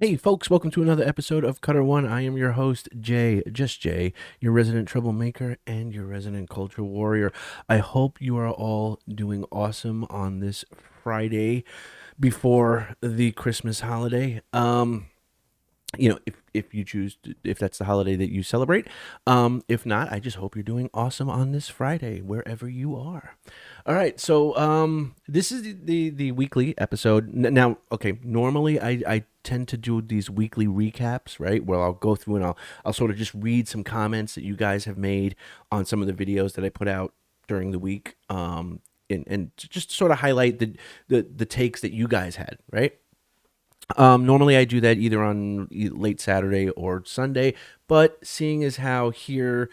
Hey folks, welcome to another episode of Cutter One. I am your host, Jay, just Jay, your resident troublemaker and your resident culture warrior. I hope you are all doing awesome on this Friday before the Christmas holiday. If you choose to, if that's the holiday that you celebrate. If not, I just hope you're doing awesome on this Friday wherever you are. All right, so this is the weekly episode. Now, okay, normally I tend to do these weekly recaps, right, where I'll go through and I'll sort of just read some comments that you guys have made on some of the videos that I put out during the week, and just sort of highlight the takes that you guys had, right? Normally I do that either on late Saturday or Sunday, but seeing as how here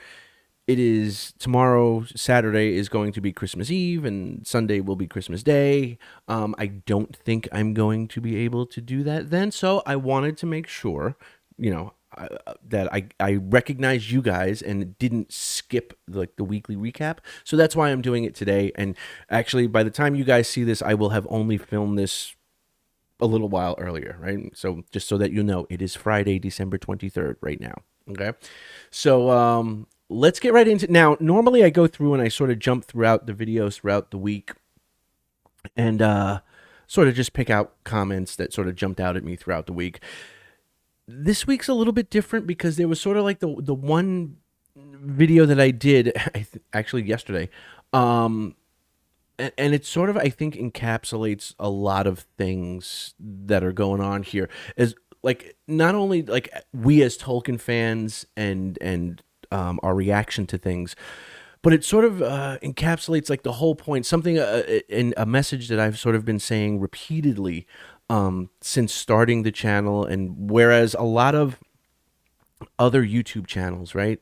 it is tomorrow, Saturday is going to be Christmas Eve and Sunday will be Christmas Day. I don't think I'm going to be able to do that then, so I wanted to make sure, that I recognize you guys and didn't skip the weekly recap. So that's why I'm doing it today. And actually, by the time you guys see this, I will have only filmed this a little while earlier, right? So just so that you know, it is Friday, December 23rd right now. Okay. So let's get right into now. Normally I go through and I sort of jump throughout the videos throughout the week and sort of just pick out comments that sort of jumped out at me throughout the week. This week's a little bit different because there was sort of like the one video that I did actually yesterday. And it sort of, I think, encapsulates a lot of things that are going on here. As like not only like we as Tolkien fans and our reaction to things, but it sort of encapsulates like the whole point. Something in a message that I've sort of been saying repeatedly since starting the channel, and whereas a lot of other YouTube channels, right?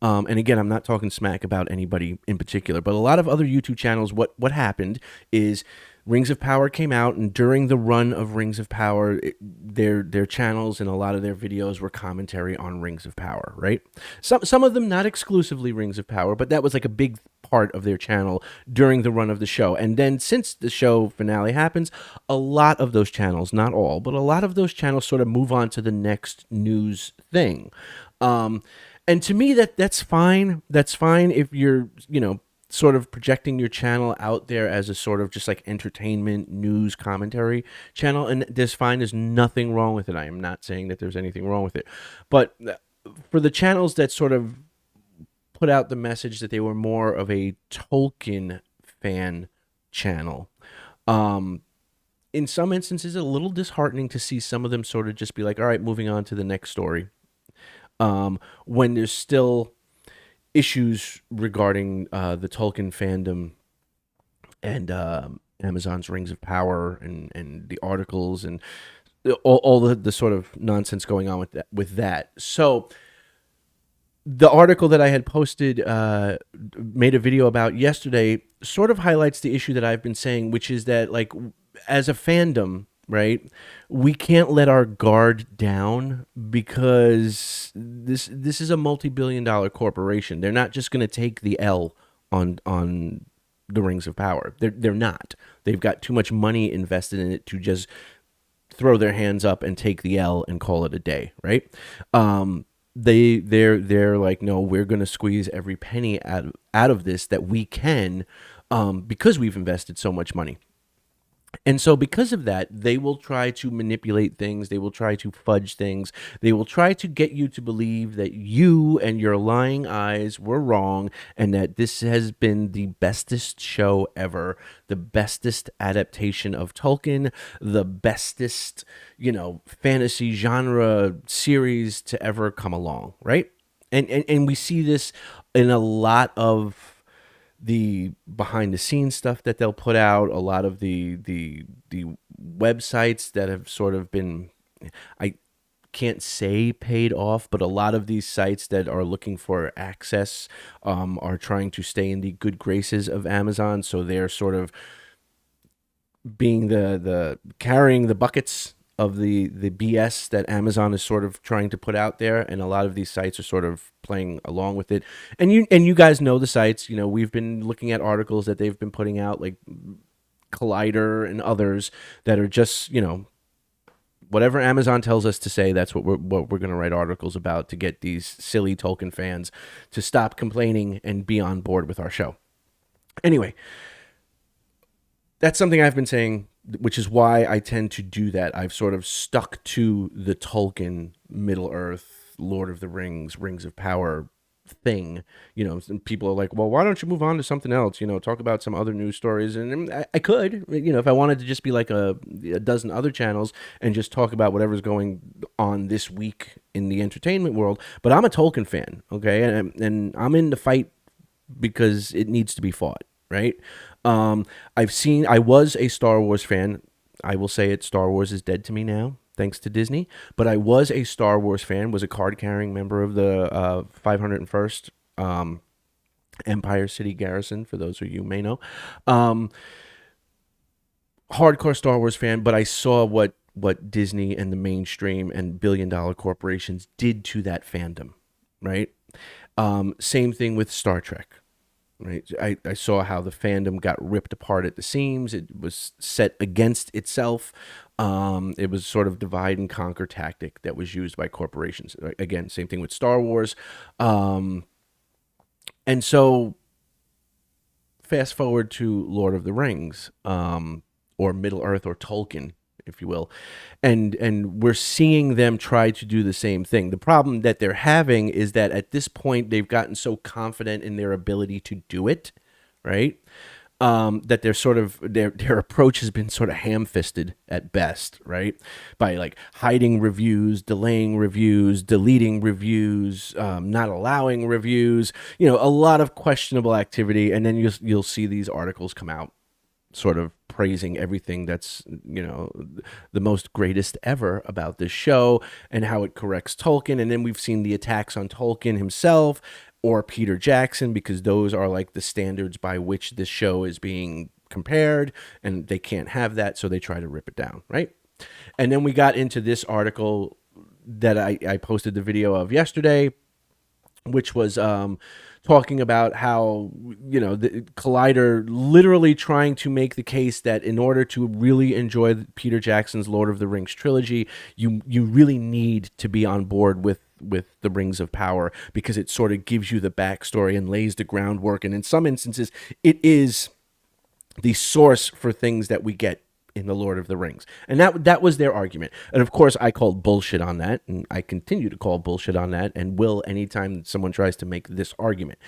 And again, I'm not talking smack about anybody in particular, but a lot of other YouTube channels, what happened is Rings of Power came out, and during the run of Rings of Power, their channels and a lot of their videos were commentary on Rings of Power, right? Some of them not exclusively Rings of Power, but that was like a big part of their channel during the run of the show. And then since the show finale happens, a lot of those channels, not all, but a lot of those channels sort of move on to the next news thing. And to me, that's fine. That's fine if you're, sort of projecting your channel out there as a sort of just like entertainment news commentary channel, and there's nothing wrong with it. I am not saying that there's anything wrong with it, but for the channels that sort of put out the message that they were more of a Tolkien fan channel, in some instances, a little disheartening to see some of them sort of just be like, all right, moving on to the next story. When there's still issues regarding the Tolkien fandom and Amazon's Rings of Power and the articles and all the sort of nonsense going on with that. So the article that I had posted, made a video about yesterday, sort of highlights the issue that I've been saying, which is that like as a fandom, right, we can't let our guard down because this is a multi-billion-dollar corporation. They're not just going to take the L on the Rings of Power. They're not. They've got too much money invested in it to just throw their hands up and take the L and call it a day, right? They're like, no, we're going to squeeze every penny out of this that we can, because we've invested so much money. And so because of that, they will try to manipulate things. They will try to fudge things. They will try to get you to believe that you and your lying eyes were wrong and that this has been the bestest show ever, the bestest adaptation of Tolkien, the bestest, fantasy genre series to ever come along, right? And we see this in a lot of the behind the scenes stuff that they'll put out, a lot of the websites that have sort of been, I can't say paid off, but a lot of these sites that are looking for access are trying to stay in the good graces of Amazon, so they're sort of being the carrying the buckets of the BS that Amazon is sort of trying to put out there, and a lot of these sites are sort of playing along with it. And you guys know the sites. We've been looking at articles that they've been putting out, like Collider and others that are just Whatever Amazon tells us to say, that's what we're going to write articles about to get these silly Tolkien fans to stop complaining and be on board with our show. Anyway, that's something I've been saying, which is why I tend to do that. I've sort of stuck to the Tolkien, Middle Earth, Lord of the Rings, Rings of Power thing. And people are like, well, why don't you move on to something else? Talk about some other news stories. And I could, if I wanted to just be like a dozen other channels and just talk about whatever's going on this week in the entertainment world. But I'm a Tolkien fan, okay? And I'm in the fight because it needs to be fought, right? I was a Star Wars fan. I will say it, Star Wars is dead to me now, thanks to Disney. But I was a Star Wars fan, was a card-carrying member of the 501st Empire City Garrison, for those of you who may know. Hardcore Star Wars fan, but I saw what Disney and the mainstream and billion-dollar corporations did to that fandom, right? Same thing with Star Trek. Right. I saw how the fandom got ripped apart at the seams. It was set against itself. It was sort of divide and conquer tactic that was used by corporations. Again, same thing with Star Wars. And so fast forward to Lord of the Rings, or Middle Earth, or Tolkien, if you will, and we're seeing them try to do the same thing. The problem that they're having is that at this point they've gotten so confident in their ability to do it, right? That they're sort of their approach has been sort of ham-fisted at best, right? By like hiding reviews, delaying reviews, deleting reviews, not allowing reviews. A lot of questionable activity, and then you'll see these articles come out sort of praising everything that's, the most greatest ever about this show and how it corrects Tolkien. And then we've seen the attacks on Tolkien himself or Peter Jackson, because those are like the standards by which this show is being compared, and they can't have that, so they try to rip it down, right? And then we got into this article that I posted the video of yesterday, which was talking about how, the Collider literally trying to make the case that in order to really enjoy Peter Jackson's Lord of the Rings trilogy, you really need to be on board with the Rings of Power, because it sort of gives you the backstory and lays the groundwork. And in some instances, it is the source for things that we get in the Lord of the Rings. And that was their argument. And of course, I called bullshit on that, and I continue to call bullshit on that, and will anytime someone tries to make this argument.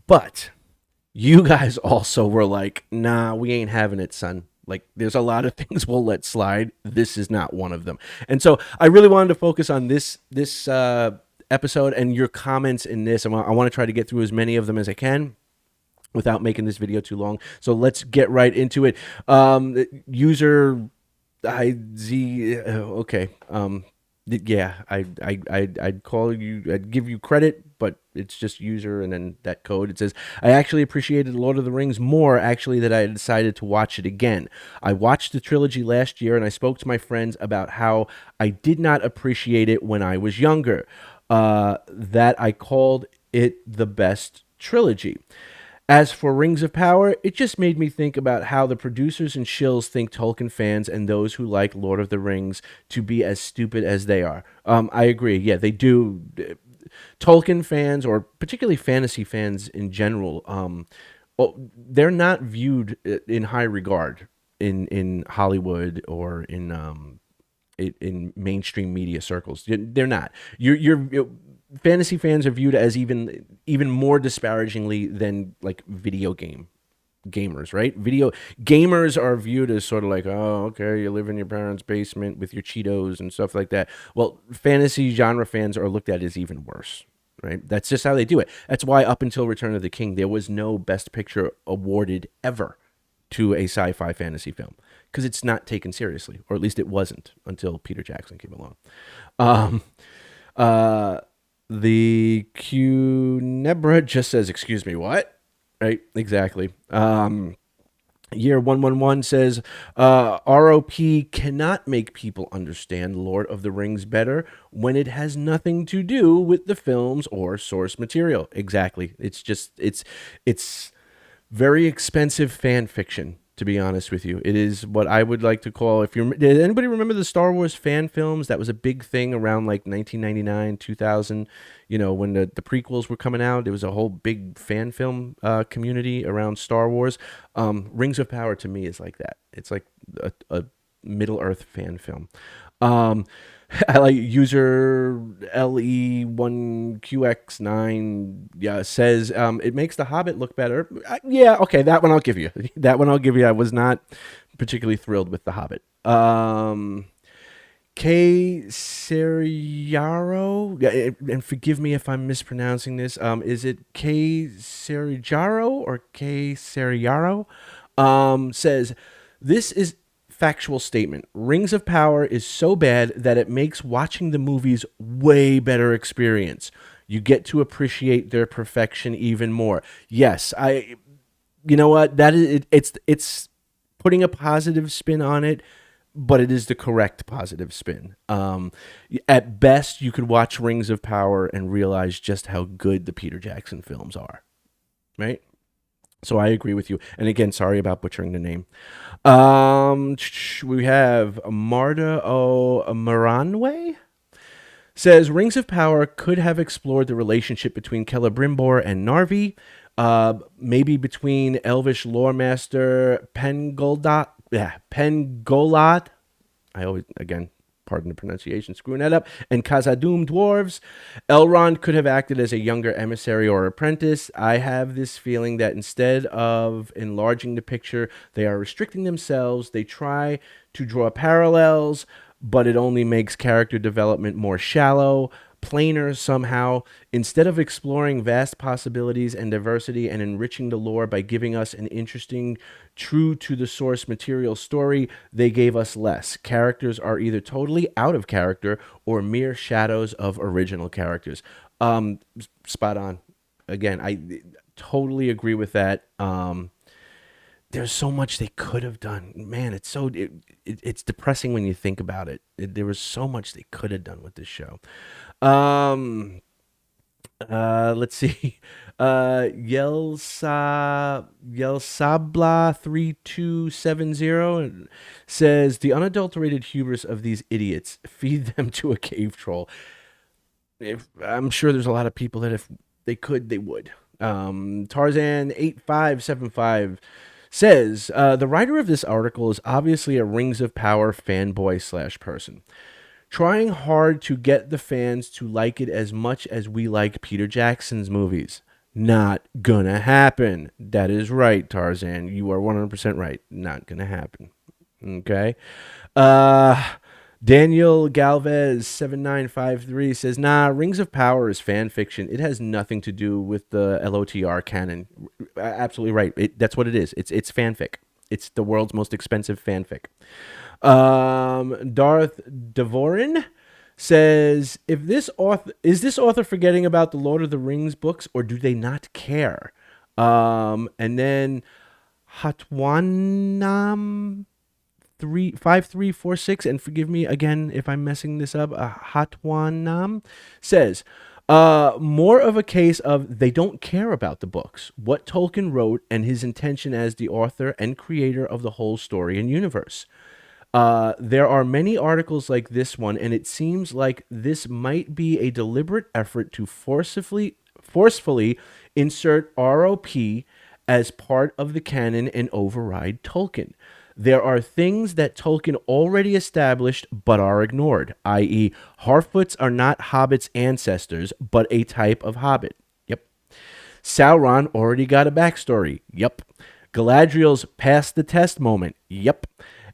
But you guys also were like, nah, we ain't having it, son. Like, there's a lot of things we'll let slide. This is not one of them. And so I really wanted to focus on this episode and your comments in this. I want to try to get through as many of them as I can without making this video too long. So let's get right into it. User IZ, okay. Yeah, I'd call you, I'd give you credit, but it's just user and then that code. It says, I actually appreciated Lord of the Rings more, actually, that I decided to watch it again. I watched the trilogy last year, and I spoke to my friends about how I did not appreciate it when I was younger. That I called it the best trilogy. As for Rings of Power, it just made me think about how the producers and shills think Tolkien fans and those who like Lord of the Rings to be as stupid as they are. I agree. Yeah, they do. Tolkien fans, or particularly fantasy fans in general, they're not viewed in high regard in Hollywood or in mainstream media circles. They're not. You're fantasy fans are viewed as even more disparagingly than like video gamers, right? Video gamers are viewed as sort of like, oh, okay, you live in your parents' basement with your Cheetos and stuff like that. Well, fantasy genre fans are looked at as even worse, right? That's just how they do it. That's why up until Return of the King, there was no Best Picture awarded ever to a sci-fi fantasy film, because it's not taken seriously, or at least it wasn't until Peter Jackson came along. The Cunebra just says, excuse me, what? Right, exactly. Year 111 says, ROP cannot make people understand Lord of the Rings better when it has nothing to do with the films or source material. Exactly. It's very expensive fan fiction to be honest with you. It is what I would like to call, if you're, did anybody remember the Star Wars fan films? That was a big thing around like 1999, 2000, when the prequels were coming out. There was a whole big fan film community around Star Wars. Rings of Power to me is like that. It's like a Middle Earth fan film. Um, I like user LE1QX9 says it makes The Hobbit look better. Yeah, okay, that one I'll give you. That one I'll give you. I was not particularly thrilled with The Hobbit. K Seriaro, and forgive me if I'm mispronouncing this. Is it K Serijaro or K Seriaro? Says this is factual statement. Rings of Power is so bad that it makes watching the movies way better experience. You get to appreciate their perfection even more. Yes, you know what? That is it's putting a positive spin on it, but it is the correct positive spin. At best, you could watch Rings of Power and realize just how good the Peter Jackson films are. Right? So I agree with you. And again, sorry about butchering the name. We have Marta O. Moranway says Rings of Power could have explored the relationship between Celebrimbor and Narvi, maybe between Elvish lore master Pengolad. I always, again, pardon the pronunciation, screwing that up, and Khazad-dûm dwarves. Elrond could have acted as a younger emissary or apprentice. I have this feeling that instead of enlarging the picture, they are restricting themselves. They try to draw parallels, but it only makes character development more shallow, plainer somehow. Instead of exploring vast possibilities and diversity and enriching the lore by giving us an interesting, true to the source material story, they gave us less. Characters are either totally out of character or mere shadows of original characters. Spot on. Again, I totally agree with that. There's so much they could have done. Man, it's depressing when you think about it. There was so much they could have done with this show. Let's see. Yelsabla3270 says the unadulterated hubris of these idiots, feed them to a cave troll. If I'm sure there's a lot of people that if they could, they would. Tarzan8575 says the writer of this article is obviously a Rings of Power fanboy / person, trying hard to get the fans to like it as much as we like Peter Jackson's movies. Not gonna happen. That is right, Tarzan. You are 100% right. Not gonna happen. Okay. Daniel Galvez 7953 says, nah, Rings of Power is fan fiction. It has nothing to do with the LOTR canon. Absolutely right. That's what it is. It's fanfic. It's the world's most expensive fanfic. Darth Devorin says, is this author forgetting about the Lord of the Rings books, or do they not care? And then Hatwanam 5346, and forgive me again if I'm messing this up, Hatwanam says, more of a case of they don't care about the books, what Tolkien wrote, and his intention as the author and creator of the whole story and universe. There are many articles like this one, and it seems like this might be a deliberate effort to forcefully insert ROP as part of the canon and override Tolkien. There are things that Tolkien already established but are ignored, i.e., Harfoots are not Hobbits' ancestors, but a type of Hobbit. Yep. Sauron already got a backstory. Yep. Galadriel's passed the test moment. Yep.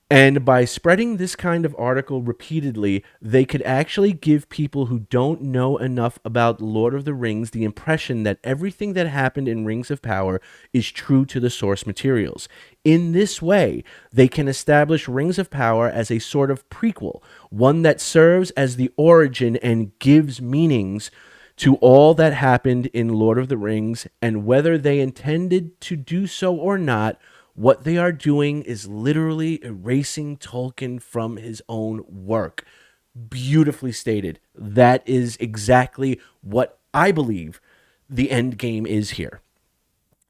And by spreading this kind of article repeatedly, they could actually give people who don't know enough about Lord of the Rings the impression that everything that happened in Rings of Power is true to the source materials. In this way, they can establish Rings of Power as a sort of prequel, one that serves as the origin and gives meanings to all that happened in Lord of the Rings, and whether they intended to do so or not, what they are doing is literally erasing Tolkien from his own work. Beautifully stated. That is exactly what I believe the end game is here.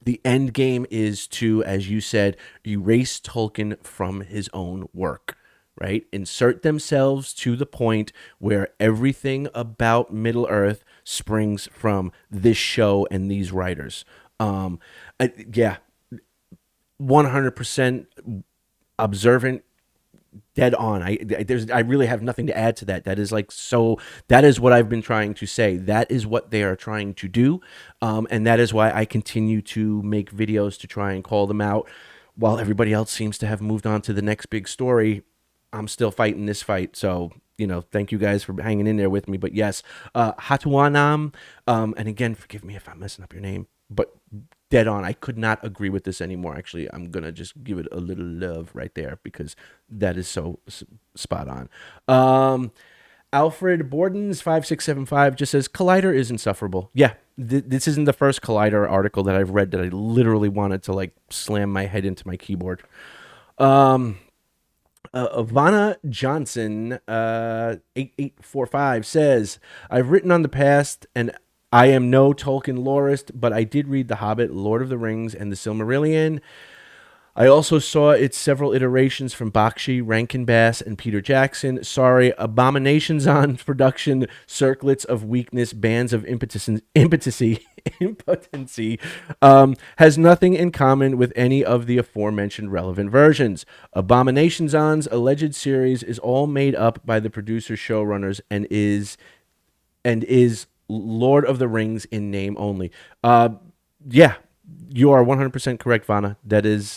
The end game is to, as you said, erase Tolkien from his own work, right? Insert themselves to the point where everything about Middle Earth springs from this show and these writers. Yeah, 100% observant, dead on. I really have nothing to add to that. That is like so. That is what I've been trying to say. That is what they are trying to do, and that is why I continue to make videos to try and call them out. While everybody else seems to have moved on to the next big story, I'm still fighting this fight. So thank you guys for hanging in there with me. But yes, Hatuanam, and again, forgive me if I'm messing up your name, but dead on. I could not agree with this anymore. Actually, I'm gonna just give it a little love right there because that is so spot on. Alfred Borden's 5675 just says Collider is insufferable. Yeah, this isn't the first Collider article that I've read that I literally wanted to like slam my head into my keyboard. Ivana Johnson, 8845 says, I've written on the past and I am no Tolkien lorist, but I did read The Hobbit, Lord of the Rings, and The Silmarillion. I also saw its several iterations from Bakshi, Rankin Bass, and Peter Jackson. Sorry, abominations on production, circlets of weakness, bands of impotency, has nothing in common with any of the aforementioned relevant versions. Abominations On's alleged series is all made up by the producers, showrunners, and is Lord of the Rings in name only. Yeah, you are 100% correct, Vanna.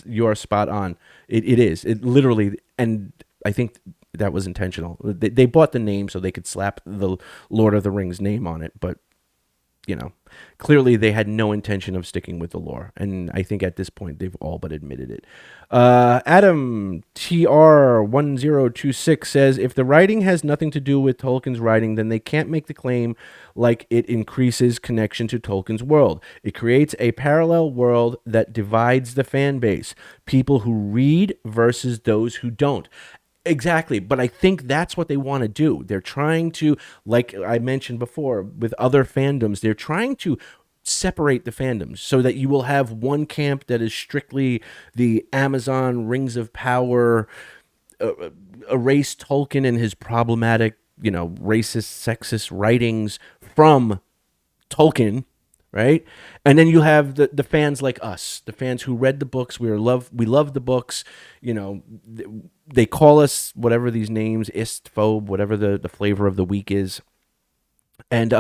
You are spot on. It is. It literally, and I think that was intentional. They bought the name so they could slap the Lord of the Rings name on it, but clearly they had no intention of sticking with the lore. And I think at this point they've all but admitted it. Adam TR1026 says, if the writing has nothing to do with Tolkien's writing, then they can't make the claim like it increases connection to Tolkien's world. It creates a parallel world that divides the fan base. People who read versus those who don't. Exactly, but I think that's what they want to do. They're trying to, like I mentioned before, with other fandoms, they're trying to separate the fandoms so that you will have one camp that is strictly the Amazon Rings of Power, erase Tolkien and his problematic, racist, sexist writings from Tolkien, right? And then you have the fans like us, the fans who read the books. We love the books. They call us whatever these names, istphobe, whatever the flavor of the week is. And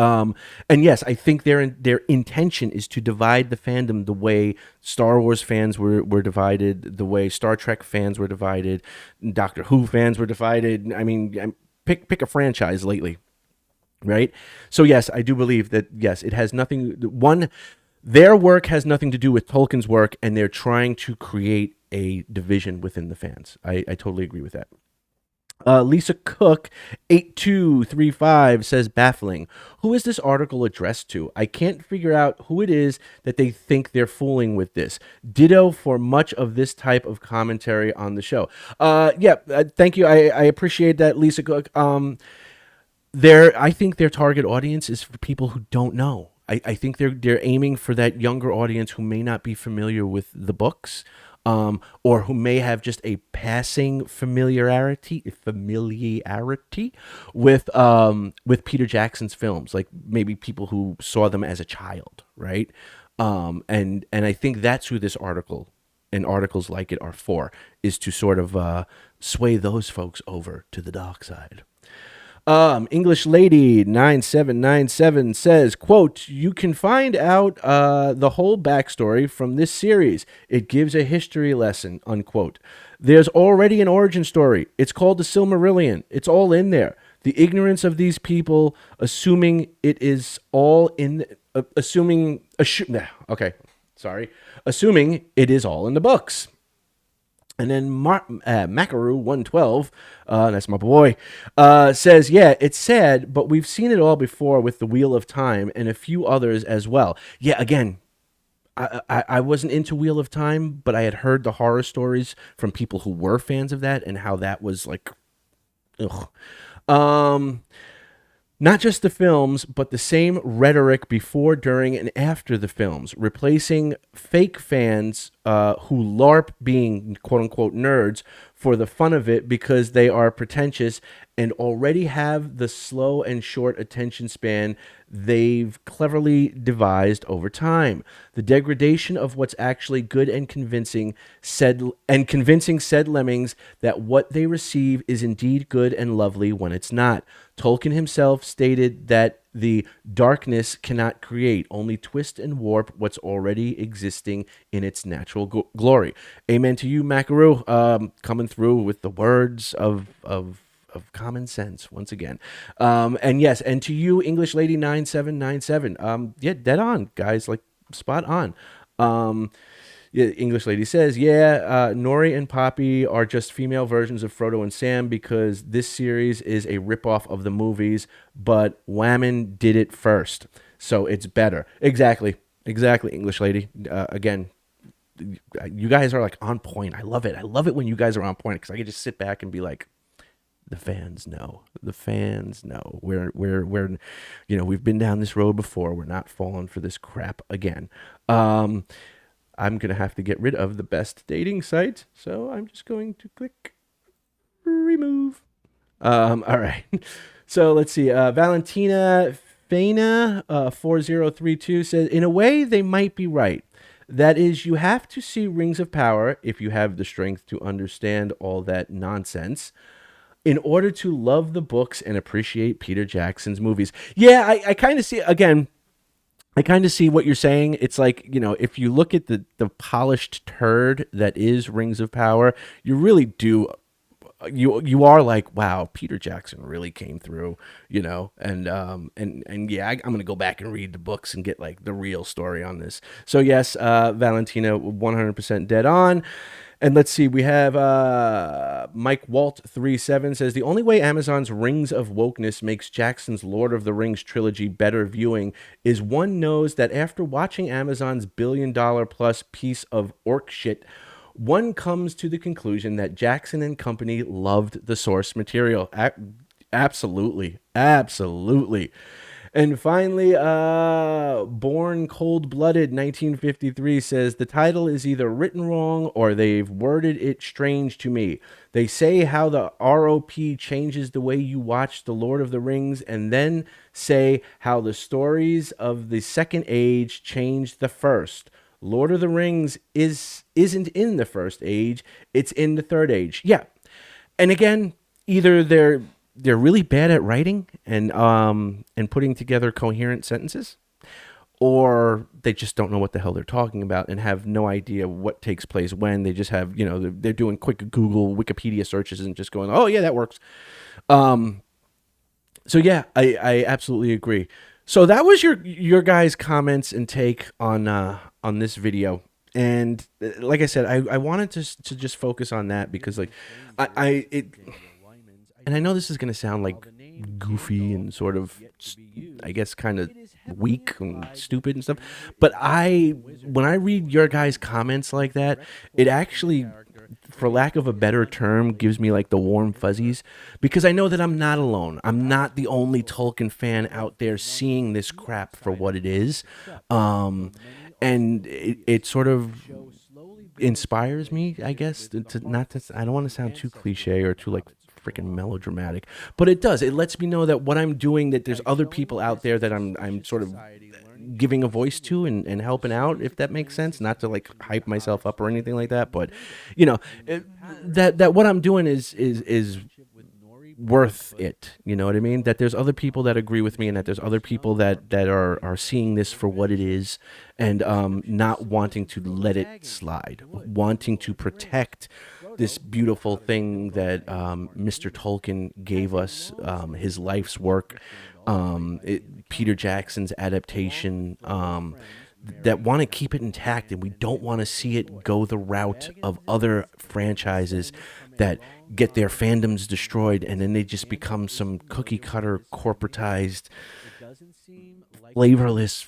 yes, I think their intention is to divide the fandom the way Star Wars fans were divided, the way Star Trek fans were divided, Doctor Who fans were divided. I mean, pick a franchise lately. Right? So yes, I do believe that, yes, it has nothing, their work has nothing to do with Tolkien's work, and they're trying to create a division within the fans. I totally agree with that. Lisa Cook 8235 says, baffling. Who is this article addressed to? I can't figure out who it is that they think they're fooling with this. Ditto for much of this type of commentary on the show. Thank you. I appreciate that, Lisa Cook. I think their target audience is for people who don't know. I think they're aiming for that younger audience who may not be familiar with the books, or who may have just a passing familiarity with Peter Jackson's films, like maybe people who saw them as a child, right? And I think that's who this article and articles like it are for, is to sort of sway those folks over to the dark side. English Lady 9797 says, quote, you can find out the whole backstory from this series. It gives a history lesson, unquote. There's already an origin story. It's called the Silmarillion. It's all in there. The ignorance of these people, assuming it is all in, assuming it is all in the books. And then Macaru 112, that's my boy, says, yeah, it's sad, but we've seen it all before with the Wheel of Time and a few others as well. Yeah, again, I wasn't into Wheel of Time, but I had heard the horror stories from people who were fans of that and how that was like, ugh. Not just the films, but the same rhetoric before, during, and after the films, replacing fake fans who LARP being quote unquote nerds for the fun of it because they are pretentious and already have the slow and short attention span they've cleverly devised over time. The degradation of what's actually good and convincing said lemmings that what they receive is indeed good and lovely when it's not. Tolkien himself stated that the darkness cannot create, only twist and warp what's already existing in its natural glory. Amen to you, Macaru, coming through with the words of common sense once again. And yes, and to you, English Lady 9797. Yeah, dead on, guys, like spot on. Yeah, English Lady says, yeah, Nori and Poppy are just female versions of Frodo and Sam because this series is a ripoff of the movies, but Whammon did it first, so it's better. Exactly, exactly, English Lady. Again, you guys are like on point. I love it. I love it when you guys are on point because I can just sit back and be like, the fans know. The fans know. We've been down this road before. We're not falling for this crap again. I'm going to have to get rid of the best dating site. So I'm just going to click remove. All right. So let's see. Valentina Fana 4032 says, in a way, they might be right. That is, you have to see Rings of Power if you have the strength to understand all that nonsense in order to love the books and appreciate Peter Jackson's movies. Yeah, I kind of see, again, I kind of see what you're saying. It's like, if you look at the polished turd that is Rings of Power, you really do, you are like, wow, Peter Jackson really came through, and yeah, I'm gonna go back and read the books and get like the real story on this. So yes, Valentina, 100% dead on. And let's see, we have Mike Walt 37 says, the only way Amazon's Rings of Wokeness makes Jackson's Lord of the Rings trilogy better viewing is one knows that after watching Amazon's billion-dollar plus piece of orc shit, one comes to the conclusion that Jackson and company loved the source material. Absolutely. Absolutely. And finally, Born Cold-Blooded 1953 says, the title is either written wrong or they've worded it strange to me. They say how the ROP changes the way you watch The Lord of the Rings and then say how the stories of the Second Age changed the first. Lord of the Rings isn't in the First Age, it's in the Third Age. Yeah. And again, either they're really bad at writing and putting together coherent sentences, or they just don't know what the hell they're talking about and have no idea what takes place when. They just have, they're doing quick Google, Wikipedia searches and just going, oh yeah, that works. So yeah, I absolutely agree. So that was your guys' comments and take on this video. And like I said, I wanted to just focus on that because like and I know this is going to sound like goofy and sort of, I guess, kind of weak and stupid and stuff. But when I read your guys' comments like that, it actually, for lack of a better term, gives me like the warm fuzzies because I know that I'm not alone. I'm not the only Tolkien fan out there seeing this crap for what it is. And it sort of inspires me, I guess, I don't want to sound too cliche or too like freaking melodramatic, but it does. It lets me know that what I'm doing, that there's other people out there that I'm sort of giving a voice to and helping out, if that makes sense. Not to like hype myself up or anything like that, but that what I'm doing is worth it. You know what I mean? That there's other people that agree with me, and that there's other people that are seeing this for what it is, and not wanting to let it slide, wanting to protect this beautiful thing that Mr. Tolkien gave us, his life's work, Peter Jackson's adaptation, that want to keep it intact, and we don't want to see it go the route of other franchises that get their fandoms destroyed, and then they just become some cookie cutter, corporatized, flavorless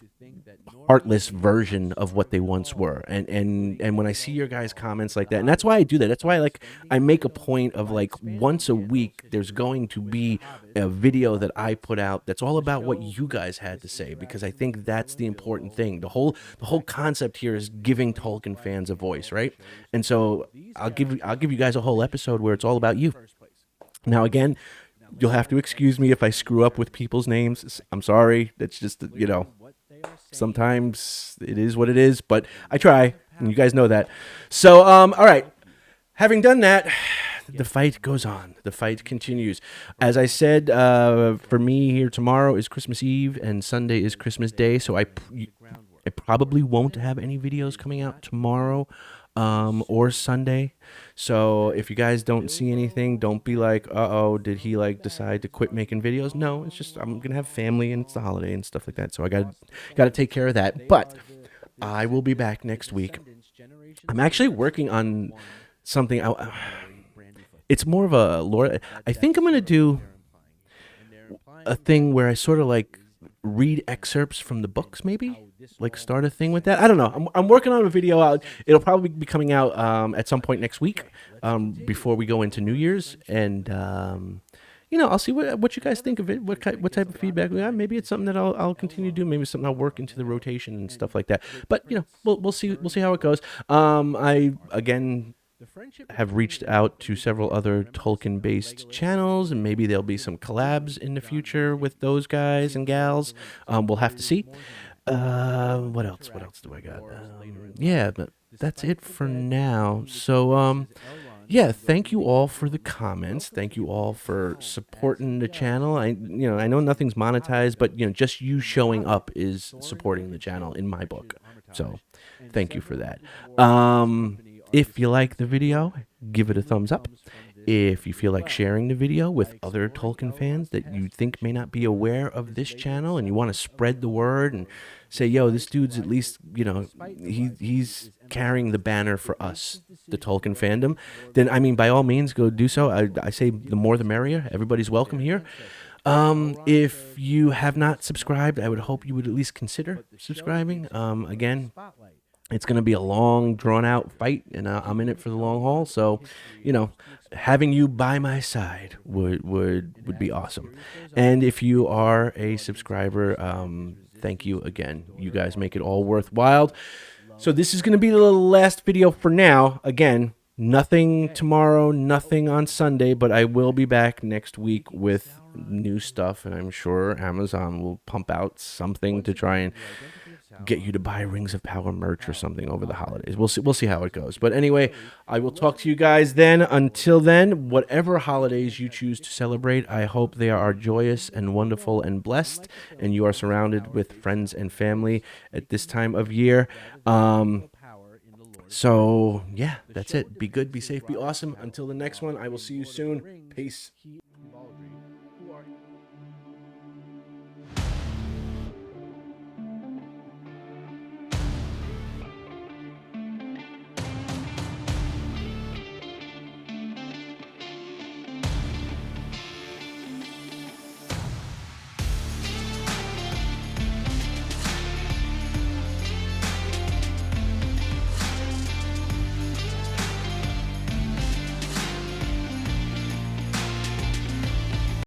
heartless version of what they once were. And when I see your guys' comments like that, and that's why I do that. That's why I make a point of like once a week there's going to be a video that I put out that's all about what you guys had to say, because I think that's the important thing. The whole concept here is giving Tolkien fans a voice, right? And so I'll give you guys a whole episode where it's all about you. Now again, you'll have to excuse me if I screw up with people's names. I'm sorry. That's just, sometimes it is what it is, but I try, and you guys know that. So, all right. Having done that, the fight goes on. The fight continues. As I said, for me here tomorrow is Christmas Eve and Sunday is Christmas Day, so I probably won't have any videos coming out tomorrow or Sunday. So if you guys don't see anything, don't be like, uh-oh, did he like decide to quit making videos? No, it's just I'm gonna have family and it's the holiday and stuff like that. So I gotta take care of that. But I will be back next week. I'm actually working on something. It's more of a lore. I think I'm gonna do a thing where I sort of like read excerpts from the books, maybe like start a thing with that. I don't know. I'm working on a video out. It'll probably be coming out at some point next week, before we go into New Year's, and I'll see what you guys think of it. What type of feedback we have. Maybe it's something that I'll continue to do. Maybe it's something I'll work into the rotation and stuff like that. But we'll see how it goes. I again have reached out to several other Tolkien-based channels, and maybe there'll be some collabs in the future with those guys and gals. We'll have to see. What else? What else do I got? Yeah, but that's it for now. So, yeah, thank you all for the comments. Thank you all for supporting the channel. I know nothing's monetized, but just you showing up is supporting the channel in my book. So, thank you for that. If you like the video, give it a thumbs up. If you feel like sharing the video with other Tolkien fans that you think may not be aware of this channel, and you want to spread the word and say, yo, this dude's at least, he's carrying the banner for us, the Tolkien fandom, then, by all means, go do so. I say the more the merrier. Everybody's welcome here. If you have not subscribed, I would hope you would at least consider subscribing. Again, it's going to be a long, drawn-out fight, and I'm in it for the long haul. So, having you by my side would be awesome. And if you are a subscriber, thank you again. You guys make it all worthwhile. So this is going to be the last video for now. Again, nothing tomorrow, nothing on Sunday, but I will be back next week with new stuff, and I'm sure Amazon will pump out something to try and get you to buy Rings of Power merch or something over the holidays. We'll see how it goes. But anyway, I will talk to you guys then. Until then, whatever holidays you choose to celebrate, I hope they are joyous and wonderful and blessed, and you are surrounded with friends and family at this time of year. So yeah, that's it. Be good, be safe, be awesome. Until the next one, I will see you soon. Peace.